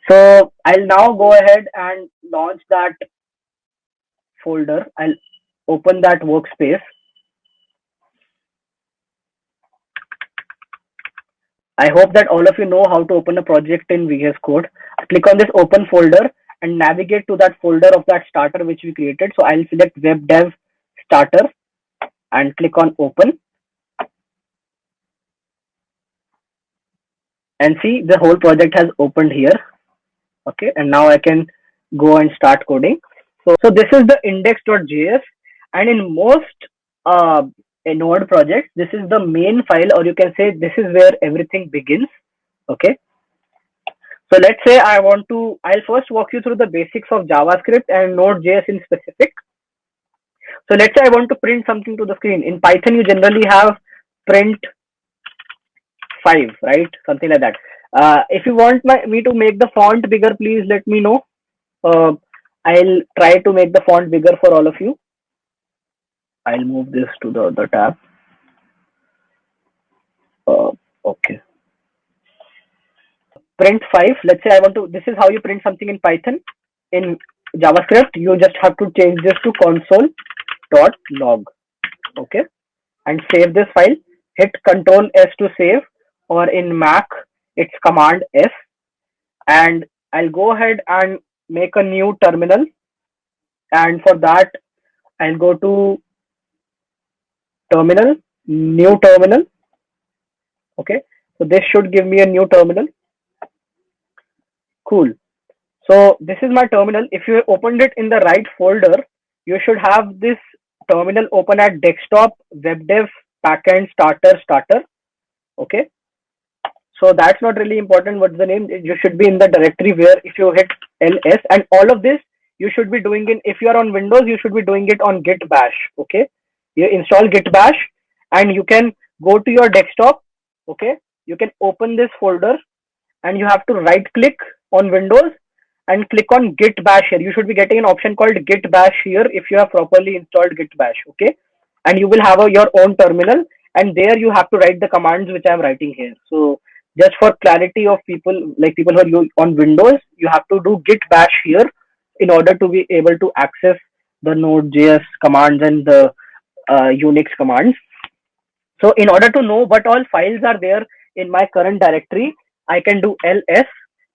So I'll now go ahead and launch that folder. I'll open that workspace. I hope that all of you know how to open a project in VS Code. Click on this open folder and navigate to that folder of that starter which we created. So I'll select web dev starter and click on open, and see the whole project has opened here. Okay, and now I can go and start coding. So this is the index.js, and in most uh, Node projects, this is the main file, or you can say this is where everything begins. Okay, so let's say I'll first walk you through the basics of JavaScript and Node.js in specific. So let's say I want to print something to the screen. In Python, you generally have print 5, right? Something like that. If you want me to make the font bigger, please let me know. Uh, I'll try to make the font bigger for all of you. I'll move this to the other tab. Okay. Print 5. Let's say this is how you print something in Python. In JavaScript, you just have to change this to console.log. Okay. And save this file. Hit Control S to save, or in Mac, it's Command S. And I'll go ahead and make a new terminal. And for that, I'll go to terminal, new terminal. Okay. So this should give me a new terminal. Cool. So this is my terminal. If you opened it in the right folder, you should have this terminal open at desktop, web dev, backend, starter. Okay. So that's not really important what's the name. You should be in the directory where if you hit ls, and all of this you should be doing it. If you are on Windows, you should be doing it on git bash. Okay. You install git bash and you can go to your desktop. Okay. You can open this folder and you have to right click on Windows and click on git bash here. You should be getting an option called git bash here if you have properly installed git bash. Okay. And you will have your own terminal, and there you have to write the commands which I'm writing here. So just for clarity of people, like people who are on Windows, you have to do git bash here in order to be able to access the Node.js commands and the Unix commands. So in order to know what all files are there in my current directory, I can do ls,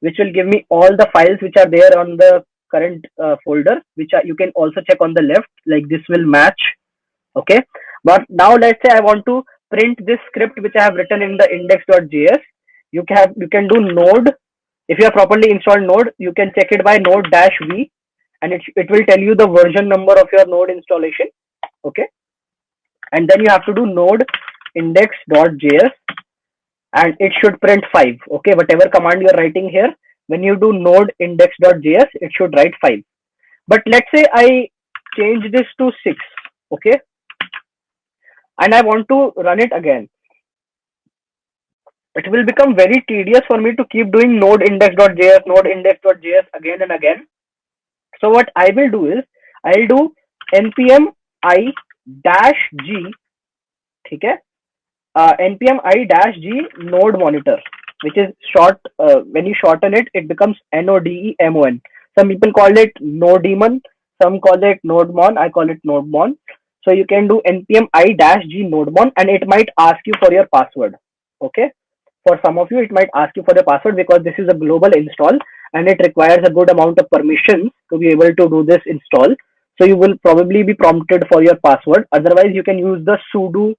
which will give me all the files which are there on the current folder, which you can also check on the left, like this will match. Okay. But now let's say I want to print this script which I have written in the index.js. You can do node. If you have properly installed Node, you can check it by node-v, and it will tell you the version number of your Node installation. Okay. And then you have to do node index.js, and it should print 5. Okay. Whatever command you're writing here, when you do node index.js, it should write 5. But let's say I change this to 6. Okay. And I want to run it again. It will become very tedious for me to keep doing node index.js again and again. So what I will do is I'll do npm i -g, okay, npm i-g node monitor, which is short. When you shorten it, it becomes nodemon. Some people call it nodemon, some call it nodemon. I call it nodemon. So you can do npm i-g nodemon, and it might ask you for your password. Okay. For some of you, it might ask you for the password because this is a global install and it requires a good amount of permissions to be able to do this install. So you will probably be prompted for your password. Otherwise, you can use the sudo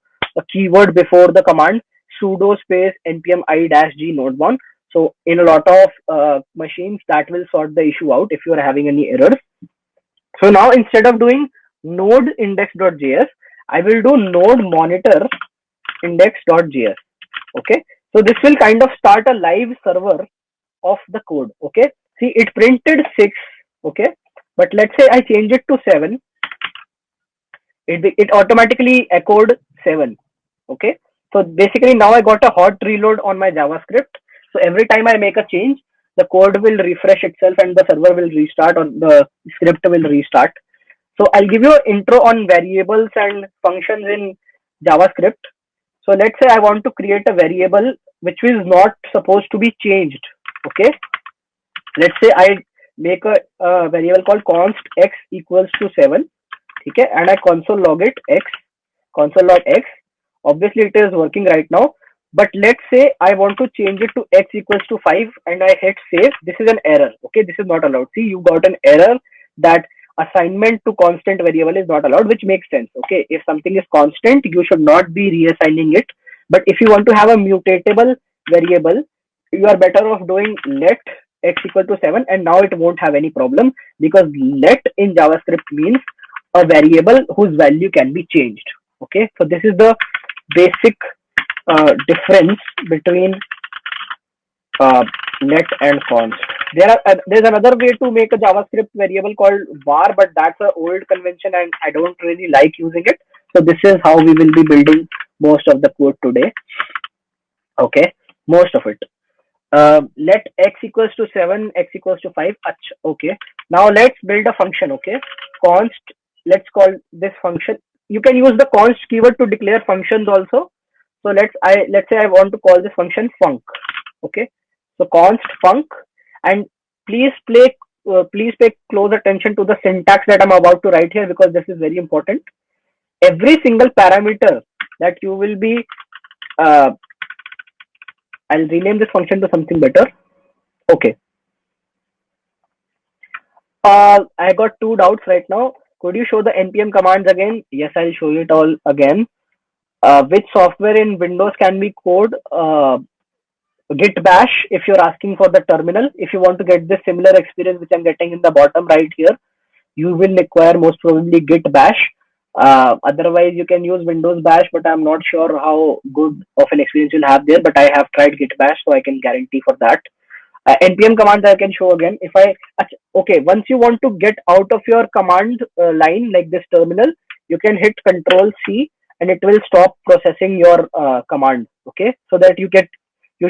keyword before the command, sudo space npm i-g nodemon. So in a lot of machines, that will sort the issue out if you are having any errors. So now instead of doing node index.js, I will do node monitor index.js. Okay. So this will kind of start a live server of the code. Okay. See, it printed 6. Okay. But let's say I change it to 7. It automatically echoed 7. Okay. So basically now I got a hot reload on my JavaScript. So every time I make a change, the code will refresh itself and the server will restart, or the script will restart. So I'll give you an intro on variables and functions in JavaScript. So let's say I want to create a variable which is not supposed to be changed. Okay. let's say I make a variable called const x equals to 7, okay, and I console log it x, console log x. Obviously it is working right now, but let's say I want to change it to x equals to 5 and I hit save. This is an error, okay, this is not allowed. See, you got an error that assignment to constant variable is not allowed, which makes sense. Okay, if something is constant, you should not be reassigning it. But if you want to have a mutatable variable, you are better off doing let x equal to 7, and now it won't have any problem, because let in JavaScript means a variable whose value can be changed. Okay, so this is the basic difference between let and const. There's another way to make a JavaScript variable called var, but that's an old convention and I don't really like using it. So this is how we will be building most of the code today. Okay, most of it. Let x equals to 7, x equals to 5. Okay, now let's build a function. Okay, const. Let's call this function. You can use the const keyword to declare functions also. So let's say I want to call this function func. Okay, so const func, and please pay close attention to the syntax that I'm about to write here, because this is very important. Every single parameter that you will be I'll rename this function to something better. Okay. I got two doubts right now. Could you show the npm commands again? Yes, I'll show you it all again. Which software in Windows can be code? Git bash if you're asking for the terminal. If you want to get this similar experience which I'm getting in the bottom right here, you will require most probably git bash. Otherwise you can use Windows bash, but I'm not sure how good of an experience you'll have there, but I have tried git bash, so I can guarantee for that. npm commands I can show again. If I okay, once you want to get out of your command line like this terminal, you can hit Control C and it will stop processing your command. Okay, so that you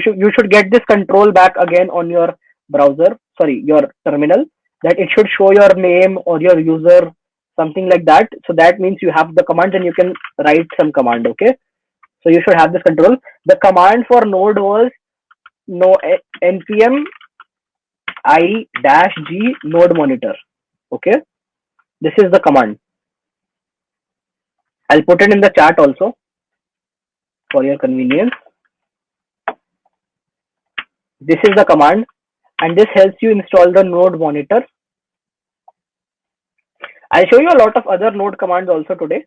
should get this control back again on your browser, sorry, your terminal, that it should show your name or your user, something like that. So that means you have the command and you can write some command. Okay, so you should have this control. The command for node was no npm i-g node monitor. Okay, this is the command. I'll put it in the chat also for your convenience. This is the command, and this helps you install the node monitor. I'll show you a lot of other node commands also today.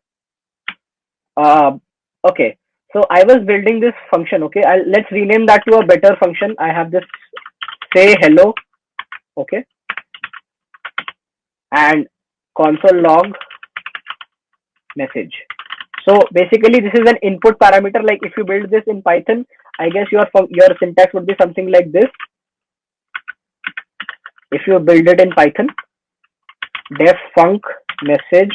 Okay, so I was building this function. Okay, let's rename that to a better function. I have this say hello. Okay, and console log message. So basically this is an input parameter. Like if you build this in Python, I guess your syntax would be something like this. If you build it in Python, def func message,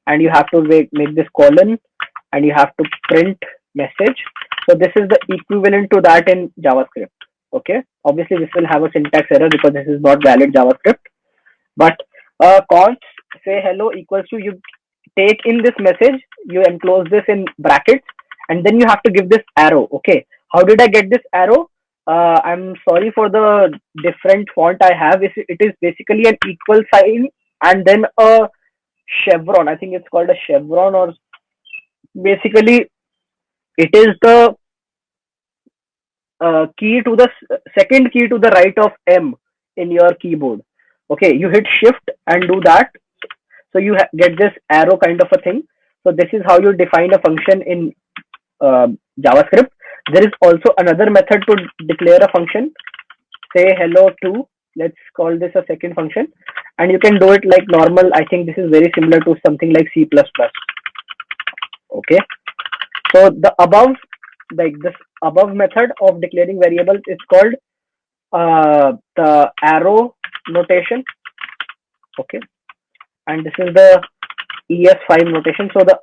and you have to make this colon, and you have to print message. So this is the equivalent to that in JavaScript. Okay, obviously this will have a syntax error because this is not valid JavaScript, but const say hello equals to, you take in this message, you enclose this in brackets, and then you have to give this arrow. Okay, how did I get this arrow? I'm sorry for the different font I have. It is basically an equal sign and then a chevron. I think it's called a chevron, or basically it is the key to the second key to the right of M in your keyboard. Okay, you hit shift and do that, so you get this arrow kind of a thing. So this is how you define a function in JavaScript. There is also another method to declare a function. Say hello to, let's call this a second function, and you can do it like normal. I think this is very similar to something like C++. Okay, so the above, like this above method of declaring variables is called the arrow notation. Okay, and this is the ES5 notation. So the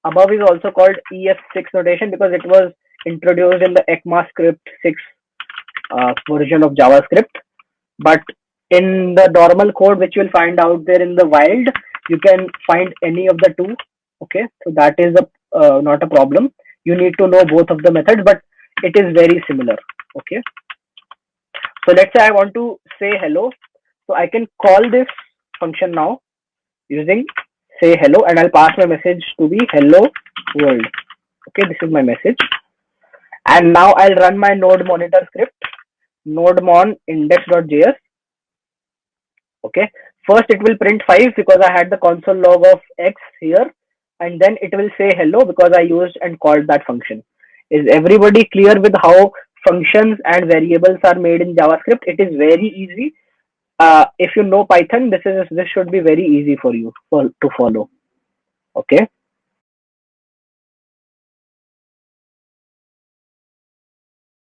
above is also called ES6 notation because it was introduced in the ECMAScript 6 version of JavaScript. But in the normal code, which you'll find out there in the wild, you can find any of the two. Okay, so that is not a problem. You need to know both of the methods, but it is very similar. Okay, So let's say I want to say hello. So I can call this function now using say hello, and I'll pass my message to be hello world. Okay, this is my message. And now I'll run my node monitor script, nodemon index.js. Okay, first it will print 5 because I had the console log of x here, and then it will say hello because I used and called that function. Is everybody clear with how functions and variables are made in JavaScript? It is very easy. If you know Python, this should be very easy for you to follow. Okay.